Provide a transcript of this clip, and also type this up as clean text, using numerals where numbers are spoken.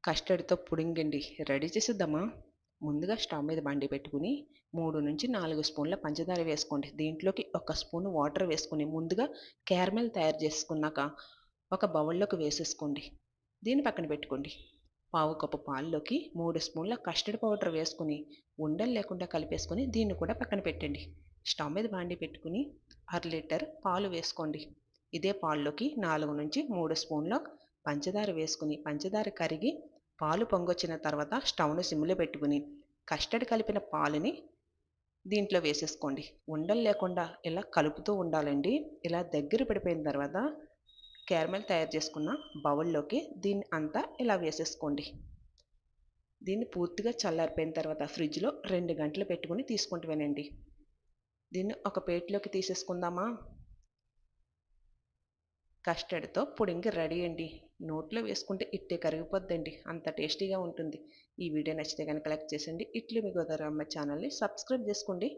కస్టర్డ్‌తో pudding అండి. Ready చేసేద్దామా? ముందుగా స్టవ్ మీద బండి పెట్టుకొని 3-4 స్పూన్ల పంచదార వేసుకోండి. దీంట్లోకి ఒక స్పూన్ వాటర్ వేసుకొని ముందుగా క్యారమెల్ తయారు చేసుకున్నాక ఒక బౌల్‌లోకి వేసేసుకోండి. దీన్ని పక్కన పెట్టుకోండి. పావు కప్పు పాల్లోకి 3 స్పూన్ల కస్టర్డ్ పౌడర్ వేసుకొని ఉండలు లేకుండా కలిపేసుకొని దీన్ని కూడా పక్కన పెట్టండి. స్టవ్ మీద బాండీ పెట్టుకొని 1/2 లీటర్ పాలు వేసుకోండి. ఇదే పాల్లోకి 4-3 స్పూన్ల పంచదార వేసుకొని పంచదార కరిగి పాలు పొంగొచ్చిన తర్వాత స్టవ్‌ను సిమ్‌లో పెట్టుకొని కస్టర్డ్ కలిపిన పాలని దీంట్లో వేసేసుకోండి. ఉండలు లేకుండా ఇలా కలుపుతూ ఉండాలండి. ఇలా దగ్గర పడిపోయిన తర్వాత క్యారమెల్ తయారు చేసుకున్న బౌల్‌లోకి దీన్ని అంతా ఇలా వేసేసుకోండి. దీన్ని పూర్తిగా చల్లారిపోయిన తర్వాత ఫ్రిడ్జ్‌లో 2 గంటలు పెట్టుకొని తీసుకుంటేనండి. దీన్ని ఒక ప్లేట్‌లోకి తీసేసుకుందామా? కస్టర్డ్‌తో పుడింగ్ రెడీ అండి. నోట్లో వేసుకుంటే ఇట్టే కరిగిపోద్దండి. అంత టేస్టీగా ఉంటుంది. ఈ వీడియో నచ్చితే గనుక లైక్ చేసేయండి. ఇట్లు మీ గోదావరమ్మ ఛానల్‌ని సబ్స్క్రైబ్ చేసుకోండి.